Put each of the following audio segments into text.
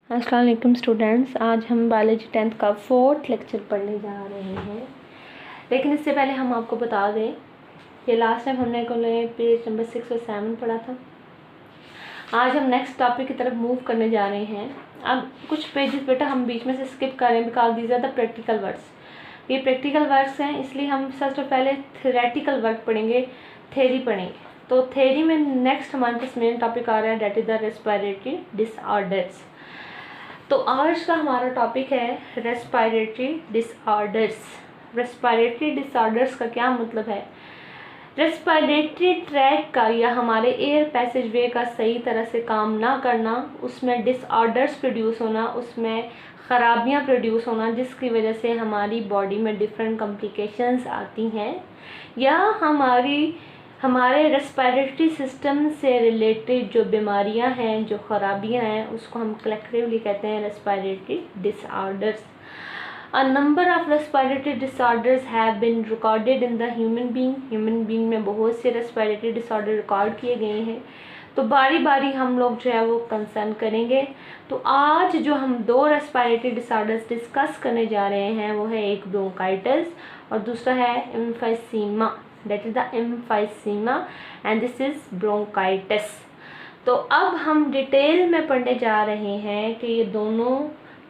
अस्सलाम वालेकुम स्टूडेंट्स, आज हम बायोलॉजी 10th का 4th लेक्चर पढ़ने जा रहे हैं। लेकिन इससे पहले हम आपको बता दें कि लास्ट टाइम हमने पेज नंबर 6 और 7 पढ़ा था। आज हम नेक्स्ट टॉपिक की तरफ मूव करने जा रहे हैं। अब कुछ पेजेस बेटा हम बीच में से स्किप कर रहे हैं because these are the practical words. ये प्रैक्टिकल वर्ड्स हैं, इसलिए हम सबसे पहले थ्योरेटिकल वर्ड पढ़ेंगे, थ्योरी पढ़ेंगे। तो थ्योरी में नेक्स्ट हमारे पास मेन टॉपिक आ रहा है, that is the respiratory disorders. तो आज का हमारा टॉपिक है रेस्पिरेटरी डिसऑर्डर्स। रेस्पिरेटरी डिसऑर्डर्स का क्या मतलब है? रेस्पिरेटरी ट्रैक का या हमारे एयर पैसेज वे का सही तरह से काम ना करना, उसमें डिसऑर्डर्स प्रोड्यूस होना, उसमें ख़राबियाँ प्रोड्यूस होना, जिसकी वजह से हमारी बॉडी में डिफरेंट कॉम्प्लिकेशंस आती हैं, या हमारे रेस्पिरेटरी सिस्टम से रिलेटेड जो बीमारियां हैं, जो ख़राबियां हैं, उसको हम कलेक्टिवली कहते हैं respiratory disorders. A number of respiratory disorders have been recorded in the human being में बहुत से रेस्पिरेटरी डिसऑर्डर रिकॉर्ड किए गए हैं। तो बारी बारी हम लोग जो है वो कंसर्न करेंगे। तो आज जो हम 2 रेस्पिरेटरी डिसऑर्डर्स डिस्कस करने जा रहे हैं वो है एक ब्रोंकाइटिस और दूसरा है emphysema, that is the emphysema and this is bronchitis। तो अब हम डिटेल में पढ़ने जा रहे हैं कि ये दोनों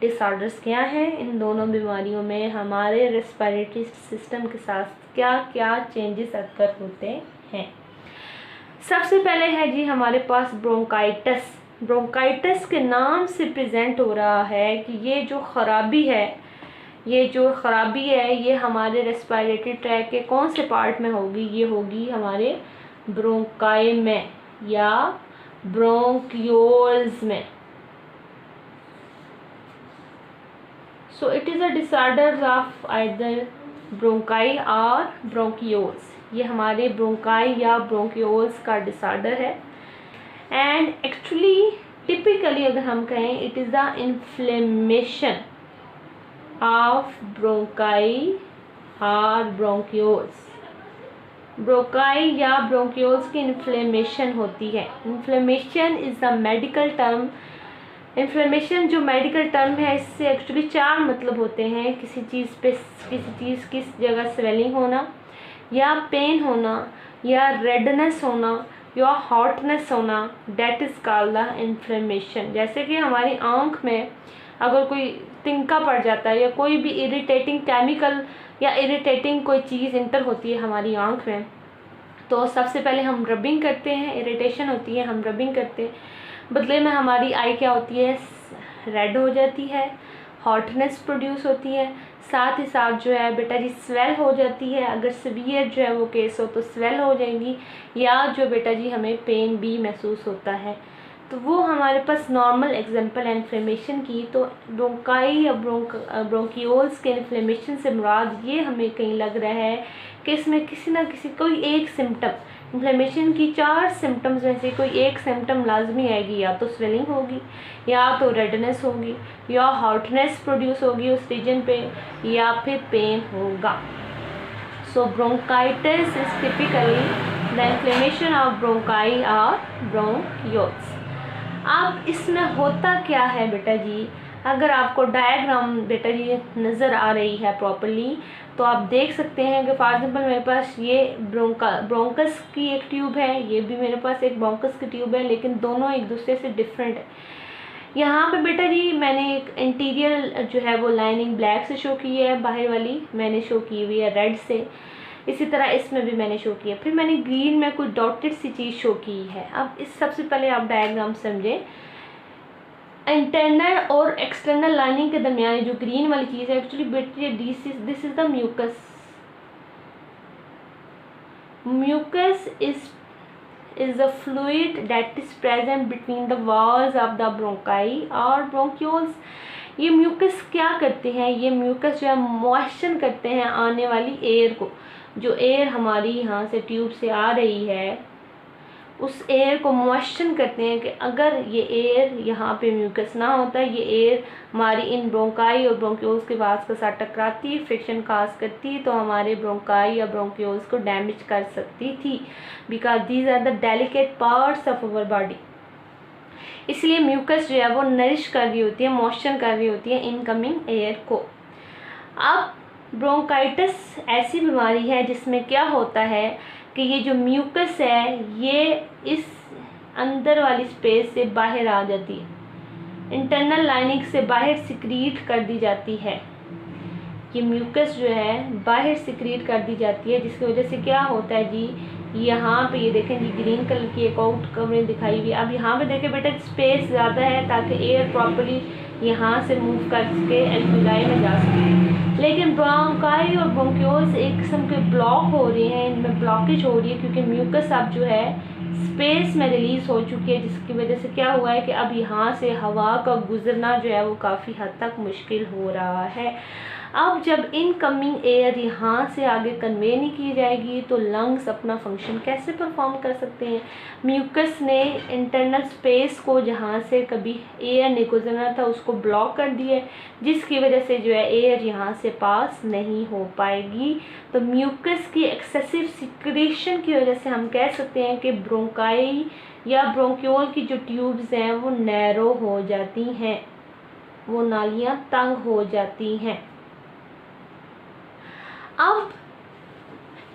डिसऑर्डर्स क्या हैं, इन दोनों बीमारियों में हमारे रेस्पिरेटरी सिस्टम के साथ क्या क्या चेंजेस अक्कर होते हैं। सबसे पहले है जी हमारे पास ब्रोंकाइटिस। ब्रोंकाइटिस के नाम से प्रेजेंट हो रहा है कि ये जो खराबी है ये हमारे रेस्पिरेटरी ट्रैक के कौन से पार्ट में होगी? ये होगी हमारे ब्रोंकाई में या ब्रोंकियोल्स में। So it is a disorder of either bronchi और ब्रोंकियोल्स। ये हमारे ब्रोंकाई या ब्रोंकियोल्स का डिसऑर्डर है। एंड एक्चुअली टिपिकली अगर हम कहें, it is the inflammation of bronchi or bronchioles। Bronchi या ब्रोंकियोल्स की इन्फ्लेमेशन होती है। Inflammation is the medical term. Inflammation जो मेडिकल टर्म है, इससे एक्चुअली 4 मतलब होते हैं। किसी चीज़ किस जगह स्वेलिंग होना, या पेन होना, या रेडनेस होना, या हॉटनेस होना, that is called the inflammation. जैसे कि हमारी आँख में अगर कोई तिनका पड़ जाता है या कोई भी इरिटेटिंग केमिकल या इरिटेटिंग कोई चीज़ इंटर होती है हमारी आँख में, तो सबसे पहले हम रबिंग करते हैं, इरिटेशन होती है, हम रबिंग करते हैं, बदले में हमारी आई क्या होती है, रेड हो जाती है, हॉटनेस प्रोड्यूस होती है, साथ ही साथ जो है बेटा जी स्वेल हो जाती है। अगर सीवियर जो है वो केस हो तो स्वेल हो जाएंगी, या जो बेटा जी हमें पेन भी महसूस होता है। तो वो हमारे पास नॉर्मल एग्जांपल है इन्फ्लेमेशन की। तो ब्रोंकाई या ब्रोंकियोल्स के इन्फ्लेमेशन से मुराद ये हमें कहीं लग रहा है कि इसमें किसी ना किसी कोई एक सिम्टम, इन्फ्लेमेशन की 4 सिम्टम्स में से कोई एक सिम्टम लाजमी आएगी। या तो स्वेलिंग होगी, या तो रेडनेस होगी, या हॉटनेस प्रोड्यूस होगी उस रीजन पे, या फिर पेन होगा। So bronchitis is typically the inflammation of bronchi और ब्रोंकियोल्स। अब इसमें होता क्या है बेटा जी, अगर आपको डायग्राम बेटा जी नज़र आ रही है प्रॉपरली, तो आप देख सकते हैं कि फॉर एग्जांपल मेरे पास ये ब्रोंकस की एक ट्यूब है, ये भी मेरे पास एक ब्रोंकस की ट्यूब है, लेकिन दोनों एक दूसरे से डिफरेंट है। यहाँ पे बेटा जी मैंने एक इंटीरियर जो है वो लाइनिंग ब्लैक से शो की है, बाहर वाली मैंने शो की हुई है रेड से। इसी तरह इसमें भी मैंने शो किया, फिर मैंने ग्रीन में कोई डॉटेड सी चीज़ शो की है। अब इस सबसे पहले आप डायग्राम समझें। इंटरनल और एक्सटर्नल लाइनिंग के दरमियान जो ग्रीन वाली चीज़ है, एक्चुअली बेटे this is the mucus. Mucus is a fluid that is present between the walls of the bronchi और bronchioles। ये म्यूकस क्या करते हैं? ये म्यूकस जो है मॉइस्चर करते हैं आने वाली एयर को। जो एयर हमारी यहाँ से ट्यूब से आ रही है, उस एयर को मॉइस्चर करते हैं कि अगर ये एयर यहाँ पे म्यूकस ना होता, ये एयर हमारी इन ब्रोंकाई और ब्रोंकियोल्स के वास के साथ टकराती, फ्रिक्शन काज करती, तो हमारे ब्रोंकाई या ब्रोंकियोल्स को डैमेज कर सकती थी, because these are the delicate parts of our body. इसलिए म्यूकस जो है वो नरिश कर रही होती है, मॉइस्चर कर रही होती है इनकमिंग एयर को। अब ब्रोंकाइटिस ऐसी बीमारी है जिसमें क्या होता है कि ये जो म्यूकस है ये इस अंदर वाली स्पेस से बाहर आ जाती है, इंटरनल लाइनिंग से बाहर सिक्रीट कर दी जाती है। ये म्यूकस जो है बाहर सिक्रीट कर दी जाती है, जिसकी वजह से क्या होता है जी, यहाँ पे ये देखें जी ग्रीन कलर की एक आउट कवरिंग दिखाई हुई है। अब यहाँ पे देखें बेटा स्पेस ज़्यादा है ताकि एयर प्रॉपर्ली यहाँ से मूव करके एल्वियोलाई में जा सके। लेकिन ब्रोंकाई और ब्रोंक्यूल्स एक किस्म के ब्लॉक हो रहे हैं, इनमें ब्लॉकेज हो रही है क्योंकि म्यूकस अब जो है स्पेस में रिलीज़ हो चुकी है, जिसकी वजह से क्या हुआ है कि अब यहाँ से हवा का गुजरना जो है वो काफ़ी हद तक मुश्किल हो रहा है। अब जब इनकमिंग एयर यहाँ से आगे कन्वे नहीं की जाएगी तो लंग्स अपना फंक्शन कैसे परफॉर्म कर सकते हैं। म्यूकस ने इंटरनल स्पेस को जहाँ से कभी एयर नहीं गुजरना था उसको ब्लॉक कर दिया, जिसकी वजह से जो है एयर यहाँ से पास नहीं हो पाएगी। तो म्यूकस की एक्सेसिव सिक्रेशन की वजह से हम कह सकते हैं कि ब्रोंकाई या ब्रोंक्यूल की जो ट्यूब्स हैं वो नैरो हो जाती हैं, वो नालियाँ तंग हो जाती हैं। अब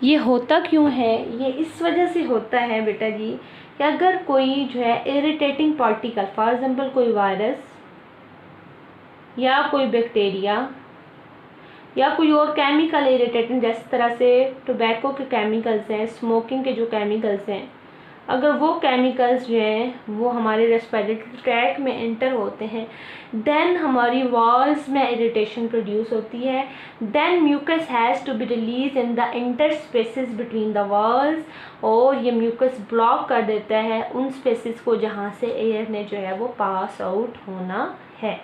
ये होता क्यों है, ये इस वजह से होता है बेटा जी कि अगर कोई जो है इरिटेटिंग पार्टिकल, फॉर एग्जांपल कोई वायरस या कोई बैक्टीरिया या कोई और केमिकल इरिटेटिंग, जिस तरह से टोबैको के केमिकल्स हैं, स्मोकिंग के जो केमिकल्स हैं, अगर वो केमिकल्स जो हैं वो हमारे रेस्पिरेटरी ट्रैक में एंटर होते हैं, देन हमारी वॉल्स में इरिटेशन प्रोड्यूस होती है। Then mucus has to be release in the interspaces between the walls, और ये म्यूकस ब्लॉक कर देता है उन स्पेसेस को जहाँ से एयर ने जो है वो पास आउट होना है।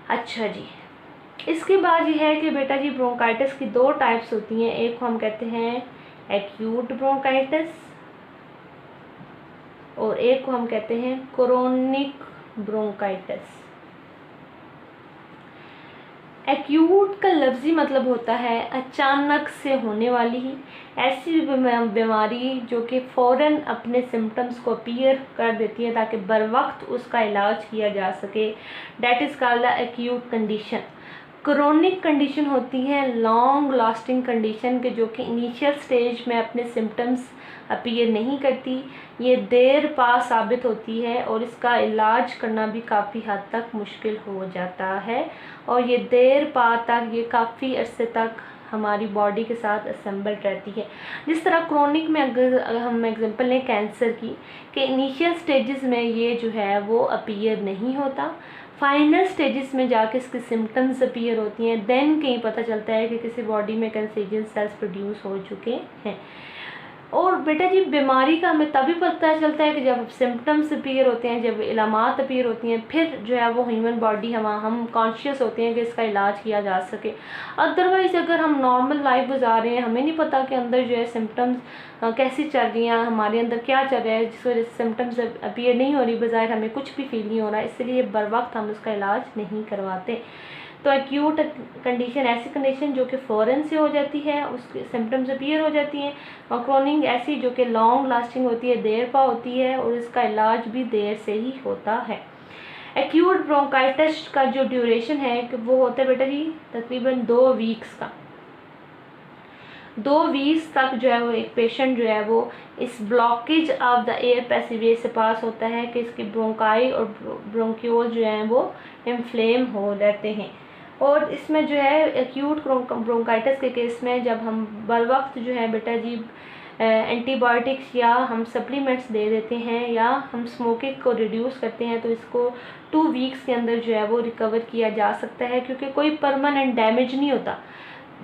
अच्छा जी, इसके बाद ये है कि बेटा जी ब्रोंकाइटिस की दो टाइप्स होती हैं, एक को हम कहते हैं एक्यूट ब्रोंकाइटिस और एक को हम कहते हैं क्रोनिक ब्रोंकाइटिस। एक्यूट का लफ्ज़ी मतलब होता है अचानक से होने वाली ही ऐसी बीमारी जो कि फ़ौरन अपने सिम्टम्स को अपीयर कर देती है ताकि बर वक्त उसका इलाज किया जा सके। That is called the acute condition. Chronic condition होती है लॉन्ग लास्टिंग कंडीशन के, जो कि इनिशियल स्टेज में अपने सिम्टम्स अपीयर नहीं करती, ये देर पा साबित होती है और इसका इलाज करना भी काफ़ी हद तक मुश्किल हो जाता है, और ये देर पा तक ये काफ़ी अरसे तक हमारी बॉडी के साथ असेंबल्ड रहती है। जिस तरह क्रोनिक में अगर हम एग्जांपल लें कैंसर की, कि इनिशियल स्टेजेस में ये जो है वो अपीयर नहीं होता, फाइनल स्टेजेस में जाके इसके सिम्टम्स अपीयर होती हैं, देन कहीं पता चलता है कि किसी बॉडी में कैंसरियन सेल्स प्रोड्यूस हो चुके हैं। और बेटा जी बीमारी का हमें तभी पता चलता है कि जब सिम्टम्स अपीयर होते हैं, जब इलामात अपीयर होती हैं, फिर जो है वो ह्यूमन बॉडी हम कॉन्शियस होते हैं कि इसका इलाज किया जा सके। अदरवाइज़ अगर हम नॉर्मल लाइफ गुजार रहे हैं, हमें नहीं पता कि अंदर जो है सिम्टम्स कैसी चल रही हैं, हमारे अंदर क्या चल रहा है, जिस वजह से सिम्टम्स अपीयर नहीं हो रही, बजाय हमें कुछ भी फील नहीं हो रहा है, इसलिए बर वक्त हम उसका इलाज नहीं करवाते। तो एक्यूट कंडीशन ऐसी कंडीशन जो कि फ़ौरन से हो जाती है, उसके सिम्टम्स अपीयर हो जाती हैं, और क्रोनिक ऐसी जो कि लॉन्ग लास्टिंग होती है, देर पा होती है और इसका इलाज भी देर से ही होता है। एक्यूट ब्रोंकाइटिस का जो ड्यूरेशन है कि वो होता है बेटा जी तकरीबन 2 वीक्स का। 2 वीक्स तक जो है वो एक पेशेंट जो है वो इस ब्लॉकेज ऑफ द एयर पैसेजवे से पास होता है कि इसकी ब्रोंकाई और ब्रोंक्यूल जो हैं वो इन्फ्लेम हो जाते हैं। और इसमें जो है एक्यूट ब्रोंकाइटिस के केस में जब हम बर वक्त जो है बेटा जी एंटीबायोटिक्स या हम सप्लीमेंट्स दे देते हैं या हम स्मोकिंग को रिड्यूस करते हैं, तो इसको 2 वीक्स के अंदर जो है वो रिकवर किया जा सकता है, क्योंकि कोई परमानेंट डैमेज नहीं होता।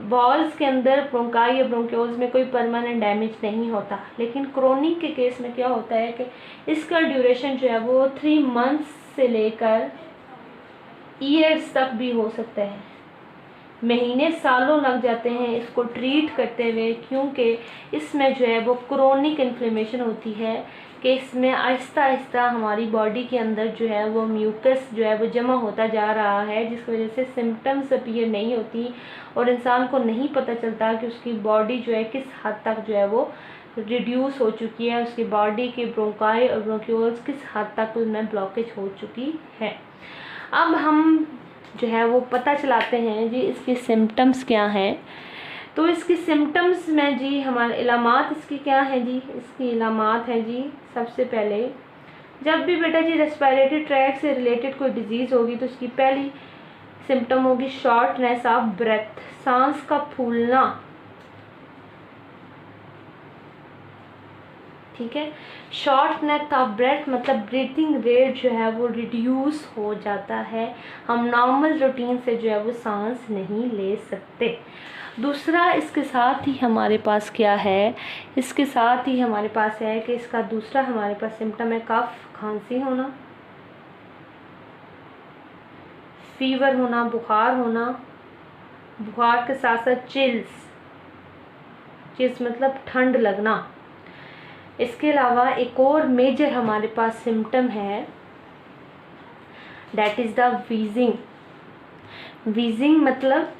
वॉल्स के अंदर ब्रोंकाई या ब्रोंक्यूल्स में कोई परमानेंट डैमेज नहीं होता। लेकिन क्रोनिक के केस में क्या होता है कि इसका ड्यूरेशन जो है वो 3 मंथ्स से लेकर ईयर्स तक भी हो सकता है, महीने सालों लग जाते हैं इसको ट्रीट करते हुए, क्योंकि इसमें जो है वो क्रोनिक इन्फ्लेमेशन होती है कि इसमें आहिस्ता आहिस्ता हमारी बॉडी के अंदर जो है वो म्यूकस जो है वो जमा होता जा रहा है, जिसकी वजह से सिम्टम्स अपीयर नहीं होती और इंसान को नहीं पता चलता कि उसकी बॉडी जो है किस हद तक जो है वो रिड्यूस हो चुकी है, उसकी बॉडी के ब्रोंकाई और ब्रोंक्यूल्स किस हद तक उनमें ब्लॉकेज हो चुकी है। अब हम जो है वो पता चलाते हैं जी इसकी सिम्टम्स क्या हैं। तो इसकी सिम्टम्स में जी हमारे इलामात इसकी क्या है जी, इसकी इलामात है जी, सबसे पहले जब भी बेटा जी रेस्पिरेटरी ट्रैक से रिलेटेड कोई डिजीज़ होगी तो उसकी पहली सिम्टम होगी शॉर्टनेस ऑफ ब्रेथ, सांस का फूलना। ठीक है, शॉर्टनेस ऑफ ब्रेथ मतलब ब्रीथिंग रेट जो है वो रिड्यूस हो जाता है, हम नॉर्मल रूटीन से जो है वो सांस नहीं ले सकते। दूसरा इसके साथ ही हमारे पास क्या है, इसके साथ ही हमारे पास है कि इसका दूसरा हमारे पास सिम्टम है कफ, खांसी होना, फीवर होना, बुखार होना, बुखार के साथ साथ चिल्स मतलब ठंड लगना। इसके अलावा एक और मेजर हमारे पास सिम्टम है, that is the wheezing. Wheezing मतलब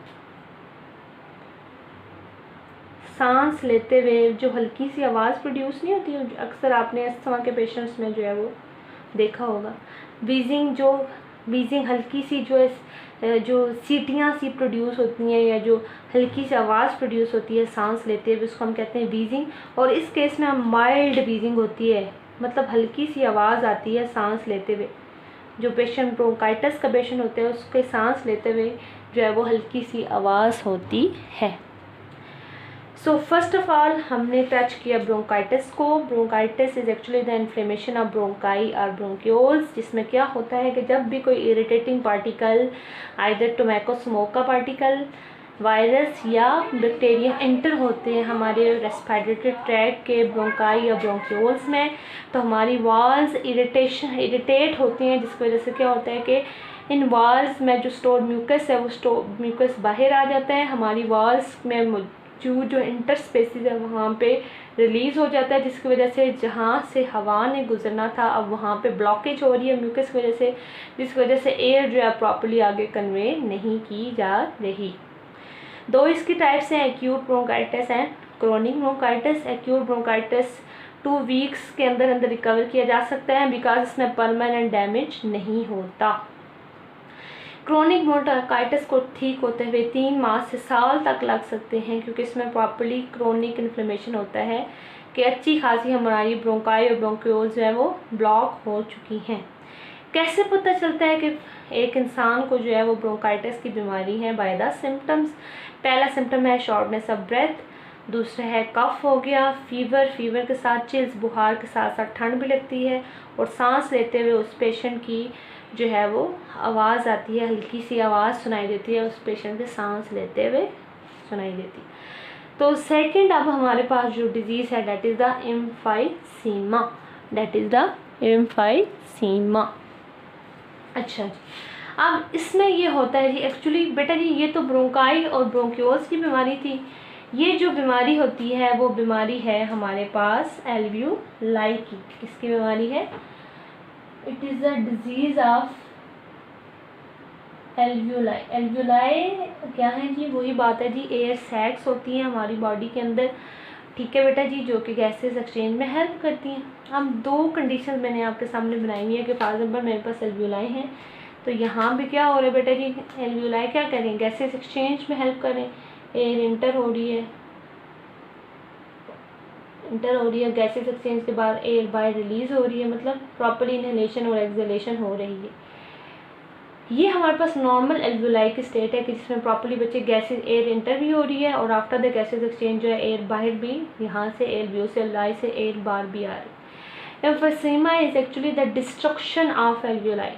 सांस लेते हुए जो हल्की सी आवाज़ प्रोड्यूस नहीं होती, अक्सर आपने अस्थमा के पेशेंट्स में जो है वो देखा होगा। वीजिंग हल्की सी जो सीटियाँ सी प्रोड्यूस होती हैं या जो हल्की सी आवाज़ प्रोड्यूस होती है सांस लेते हुए, उसको हम कहते हैं वीजिंग। और इस केस में माइल्ड वीजिंग होती है, मतलब हल्की सी आवाज़ आती है सांस लेते हुए। जो पेशेंट ब्रोंकाइटिस का पेशेंट होते हैं उसके सांस लेते हुए जो है वो हल्की सी आवाज़ होती है। सो फर्स्ट ऑफ ऑल हमने टच किया ब्रोंकाइटिस को। Bronchitis is actually the inflammation of bronchi और ब्रोंक्यूल्स, जिसमें क्या होता है कि जब भी कोई irritating particle, either tobacco smoke का पार्टिकल, वायरस या बैक्टीरिया एंटर होते हैं हमारे रेस्पिरेटरी ट्रैक के ब्रोंकाई या ब्रोंक्यूल्स में, तो हमारी वॉल्स इरिटेट होती हैं, जिसकी वजह से क्या होता है कि इन वॉल्स में जो स्टोर म्यूकस है वो म्यूकस बाहर आ जाता है, हमारी वॉल्स में जो इंटरस्पेसेस है वहाँ पे रिलीज़ हो जाता है, जिसकी वजह से जहाँ से हवा ने गुजरना था अब वहाँ पे ब्लॉकेज हो रही है म्यूकस की वजह से, जिसकी वजह से एयर जो है प्रॉपर्ली आगे कन्वे नहीं की जा रही। दो इसकी टाइप्स हैं, acute bronchitis and chronic bronchitis. Acute bronchitis 2 weeks के अंदर अंदर रिकवर किया जा सकता है बिकॉज इसमें परमानेंट डैमेज नहीं होता। क्रोनिक ब्रोंकाइटिस को ठीक होते हुए 3 माह से साल तक लग सकते हैं, क्योंकि इसमें प्रॉपर्ली क्रोनिक इन्फ्लेमेशन होता है कि अच्छी खासी हमारी ब्रोंकाई और ब्रोंक्यूल्स जो है वो ब्लॉक हो चुकी हैं। कैसे पता चलता है कि एक इंसान को जो है वो ब्रोंकाइटिस की बीमारी है? By the symptoms. पहला सिम्टम है शॉर्टनेस ऑफ ब्रेथ, दूसरा है कफ हो गया, फीवर के साथ चिल्स, बुखार के साथ साथ ठंड भी लगती है, और सांस लेते हुए उस पेशेंट की जो है वो आवाज़ आती है, हल्की सी आवाज़ सुनाई देती है, उस पेशेंट के सांस लेते हुए सुनाई देती है। तो सेकंड अब हमारे पास जो डिजीज़ है दैट इज़ द एम्फाइसीमा। अच्छा जी, अब इसमें ये होता है जी, एक्चुअली बेटा जी ये तो ब्रोंकाई और ब्रोंक्यूल्स की बीमारी थी, ये जो बीमारी होती है वो बीमारी है हमारे पास एल्वियोलाई की। किसकी बीमारी है? It is a disease of alveoli. Alveoli क्या है जी? वही बात है जी, एयर सैक्स होती हैं हमारी बॉडी के अंदर, ठीक है बेटा जी, जो कि गैसेस एक्सचेंज में हेल्प करती हैं। हम 2 कंडीशन मैंने आपके सामने बनाई हुई है कि फॉर एग्जाम्पल मेरे पास एल्वियोलाई हैं, तो यहाँ भी क्या हो रहा है बेटा जी, एल्वियोलाई क्या करें? गैसेस एक्सचेंज में हेल्प करें, एयर इंटर हो रही है, गैसेस एक्सचेंज के बाद एयर बाहर रिलीज़ हो रही है, मतलब प्रॉपर इनहेलेशन और एक्सहेलेशन हो रही है। ये हमारे पास नॉर्मल एल्वियोलाई की स्टेट है कि जिसमें प्रॉपर्ली बच्चे गैसेस एयर इंटर भी हो रही है और आफ्टर द गैसेस एक्सचेंज जो है एयर बाहर भी, यहाँ से एल्वियोलाई से एयर बाहर भी आ रही है। Emphysema is actually the destruction of alveoli.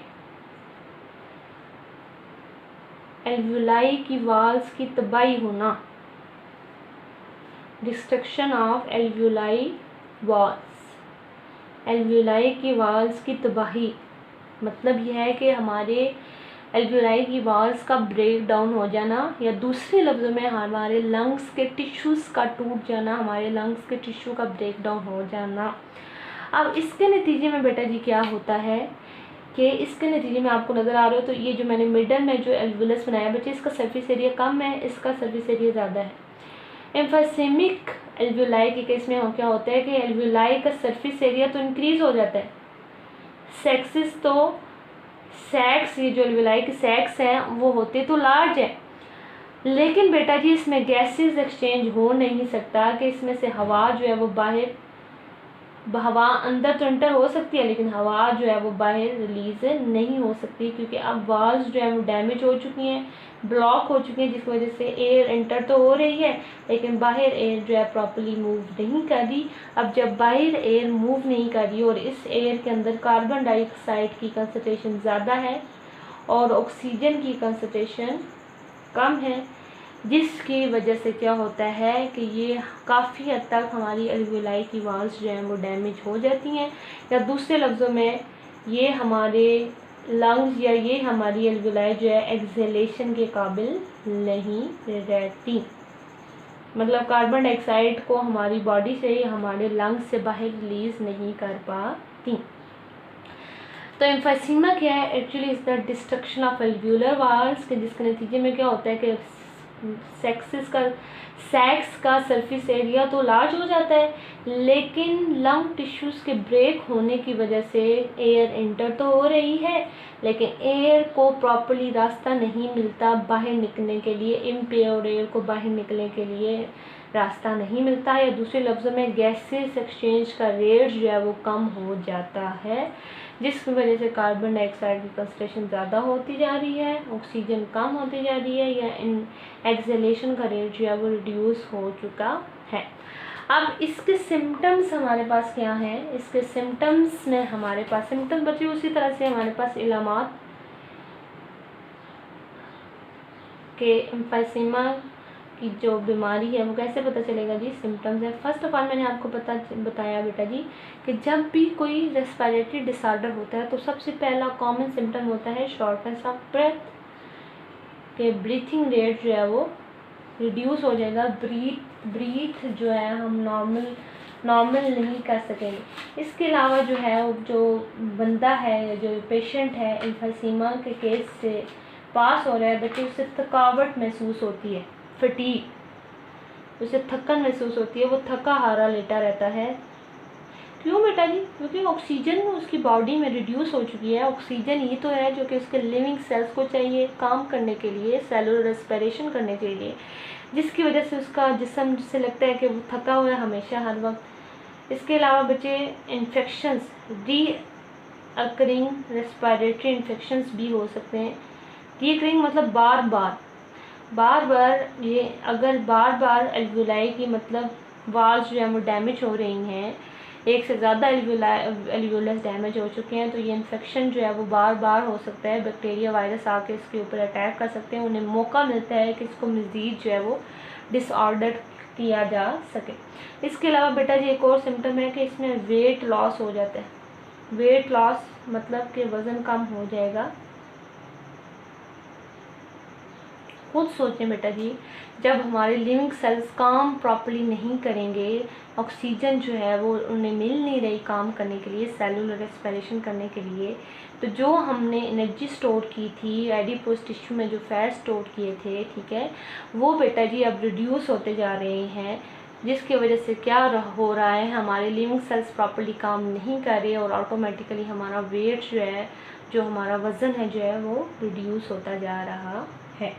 Alveoli की वॉल्स की तबाही होना, destruction of alveoli walls, alveoli की वॉल्स की तबाही, मतलब यह है कि हमारे एल्वियोलाई की वॉल्स का ब्रेक डाउन हो जाना, या दूसरे लफ्ज़ों में हमारे लंग्स के टिश्यूज़ का टूट जाना, हमारे लंग्स के टिश्यू का ब्रेक डाउन हो जाना। अब इसके नतीजे में बेटा जी क्या होता है कि इसके नतीजे में आपको नज़र आ रहा हो, तो ये जो मैंने मिडल में जो एल्वियोलस बनाया बच्चे, इसका सरफेस एरिया कम है, इसका सरफेस एरिया ज़्यादा है। एम्फीसेमिक एल्वियोलाई के केस में क्या होता है कि एल्वियोलाई का सरफेस एरिया तो इंक्रीज हो जाता है, सेक्सेस तो सैक्स, ये जो एल्वियोलाई के सैक्स हैं वो होते तो लार्ज है, लेकिन बेटा जी इसमें गैसेस एक्सचेंज हो नहीं सकता कि इसमें से हवा जो है वो बाहर, हवा अंदर तो एंटर हो सकती है लेकिन हवा जो है वो बाहर रिलीज नहीं हो सकती, क्योंकि अब वाल्स जो है वो डैमेज हो चुकी हैं, ब्लॉक हो चुकी हैं, जिसकी वजह से एयर एंटर तो हो रही है लेकिन बाहर एयर जो है प्रॉपर्ली मूव नहीं कर रही। अब जब बाहर एयर मूव नहीं कर रही और इस एयर के अंदर कार्बन डाइऑक्साइड की कंसंट्रेशन ज़्यादा है और ऑक्सीजन की कंसंट्रेशन कम है, जिसकी वजह से क्या होता है कि ये काफ़ी हद तक हमारी एल्वियोलाई की वाल्स जो हैं वो डैमेज हो जाती हैं, या दूसरे लफ्ज़ों में ये हमारे लंग्स या ये हमारी एल्वियोलाई जो है एक्सहेलेशन के काबिल नहीं रहती, मतलब कार्बन डाइऑक्साइड को हमारी बॉडी से या हमारे लंग्स से बाहर रिलीज़ नहीं कर पाती। तो एम्फाइसीमा क्या है? Actually is the destruction of alveolar walls, के जिसके नतीजे में क्या होता है कि सैक्स का सरफेस एरिया तो लार्ज हो जाता है, लेकिन लंग टिश्यूज़ के ब्रेक होने की वजह से एयर एंटर तो हो रही है लेकिन एयर को प्रॉपर्ली रास्ता नहीं मिलता बाहर निकलने के लिए, इम्प्योर एयर को बाहर निकलने के लिए रास्ता नहीं मिलता, या दूसरे लफ्ज़ों में गैसेस एक्सचेंज का रेट जो है वो कम हो जाता है, जिसकी वजह से कार्बन डाइऑक्साइड की कंसंट्रेशन ज़्यादा होती जा रही है, ऑक्सीजन कम होती जा रही है, या एक्सहेलेशन का रेट जो है वो रिड्यूस हो चुका है। अब इसके सिम्टम्स हमारे पास क्या हैं? इसके सिम्टम्स में हमारे पास सिम्टम्स बचे उसी तरह से हमारे पास इलामात के एम्फाइसीमा की जो बीमारी है वो कैसे पता चलेगा जी? सिम्टम्स है। फर्स्ट ऑफ ऑल मैंने आपको बताया बेटा जी कि जब भी कोई रेस्पिरेटरी डिसऑर्डर होता है तो सबसे पहला कॉमन सिम्टम होता है शॉर्टनेस ऑफ ब्रेथ, के ब्रीथिंग रेट जो है वो रिड्यूस हो जाएगा, ब्रीथ जो है हम नॉर्मल नहीं कर सकेंगे। इसके अलावा जो है जो बंदा है, जो पेशेंट है एम्फाइसीमा के केस से पास हो रहा है, देखिए उसे थकावट महसूस होती है, फटीग, उसे थकन महसूस होती है, वो थका हारा लेटा रहता है। क्यों बेटा जी? क्योंकि ऑक्सीजन उसकी बॉडी में रिड्यूस हो चुकी है। ऑक्सीजन ही तो है जो कि उसके लिविंग सेल्स को चाहिए काम करने के लिए, सेलुलर रेस्पिरेशन करने के लिए, जिसकी वजह से उसका जिस्म जिससे लगता है कि वो थका हुआ है हमेशा हर वक्त। इसके अलावा बच्चे इन्फेक्शंस, री अकरिंग रेस्पिरेटरी इन्फेक्शंस भी हो सकते हैं। री अकरिंग मतलब बार बार ये अगर बार बार एल्वियोलाई की मतलब वाल्स जो है वो डैमेज हो रही हैं, एक से ज़्यादा एल्वियोलस डैमेज हो चुके हैं, तो ये इन्फेक्शन जो है वो बार बार हो सकता है। बैक्टीरिया वायरस आके इसके ऊपर अटैक कर सकते हैं, उन्हें मौका मिलता है कि इसको मज़ीद जो है वो डिसऑर्डर किया जा सके। इसके अलावा बेटा जी एक और सिम्टम है कि इसमें वेट लॉस हो जाता है। वेट लॉस मतलब कि वज़न कम हो जाएगा। खुद सोचें बेटा जी, जब हमारे लिविंग सेल्स काम प्रॉपर्ली नहीं करेंगे, ऑक्सीजन जो है वो उन्हें मिल नहीं रही काम करने के लिए, सेलुलर रेस्पिरेशन करने के लिए, तो जो हमने एनर्जी स्टोर की थी एडिपोज टिश्यू में, जो फैट स्टोर किए थे, ठीक है, वो बेटा जी अब रिड्यूस होते जा रहे हैं, जिसकी वजह से क्या हो रहा है, हमारे लिविंग सेल्स प्रॉपर्ली काम नहीं कर रहे और ऑटोमेटिकली हमारा वेट जो है, जो हमारा वज़न है जो है वो रिड्यूस होता जा रहा है।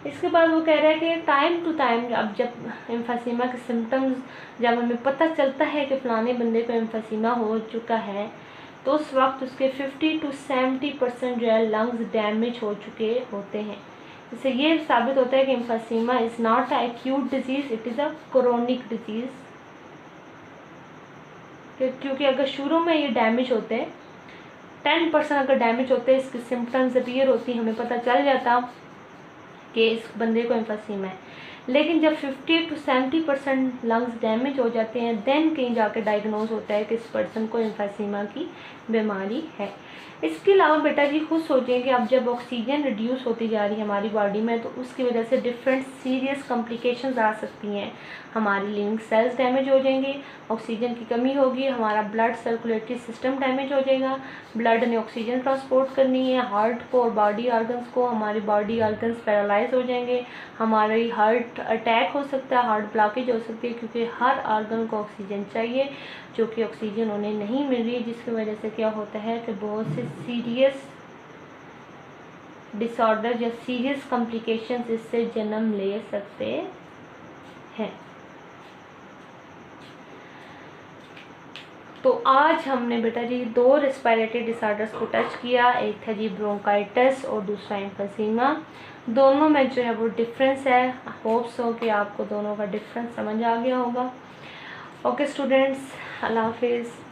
इसके बाद वो कह रहा है कि टाइम टू टाइम अब जब एम्फाइसीमा के सिम्टम्स जब हमें पता चलता है कि फ़लाने बंदे को एम्फाइसीमा हो चुका है, तो उस वक्त उसके 50 to 70% जो है लंग्स डैमेज हो चुके होते हैं। इससे ये साबित होता है कि emphysema is not a acute disease, it is a chronic disease. क्योंकि अगर शुरू में ये डैमेज होते हैं, 10% अगर डैमेज होते हैं, इसके सिम्टम्स अपीयर होती, हमें पता चल जाता कि इस बंदे को एम्फाइसीमा है। लेकिन जब 50 to 70% लंग्स डैमेज हो जाते हैं, देन कहीं जाके डायग्नोज होता है कि इस पर्सन को एम्फाइसीमा की बीमारी है। इसके अलावा बेटा जी खुद सोचें कि अब जब ऑक्सीजन रिड्यूस होती जा रही है हमारी बॉडी में, तो उसकी वजह से डिफरेंट सीरियस कॉम्प्लिकेशंस आ सकती हैं। हमारी लिविंग सेल्स डैमेज हो जाएंगे, ऑक्सीजन की कमी होगी, हमारा ब्लड सर्कुलेटरी सिस्टम डैमेज हो जाएगा, ब्लड ने ऑक्सीजन ट्रांसपोर्ट करनी है हार्ट को और बॉडी ऑर्गन्स को, हमारे बॉडी ऑर्गन्स पैरालाइज हो जाएंगे, हमारी हार्ट अटैक हो सकता है, हार्ट ब्लॉकेज हो सकती है, क्योंकि हर ऑर्गन को ऑक्सीजन चाहिए जो कि ऑक्सीजन उन्हें नहीं मिल रही है, जिसकी वजह से क्या होता है कि बहुत से सीरियस डिसऑर्डर या सीरियस कॉम्प्लिकेशंस इससे जन्म ले सकते हैं। तो आज हमने बेटा जी 2 रेस्पिरेटरी डिसऑर्डर्स को टच किया, एक था जी ब्रोंकाइटिस और दूसरा एम्फीसीमा। दोनों में जो है वो डिफरेंस है। होप्स हो कि आपको दोनों का डिफरेंस समझ आ गया होगा। ओके स्टूडेंट्स, अल्लाह हाफिज़।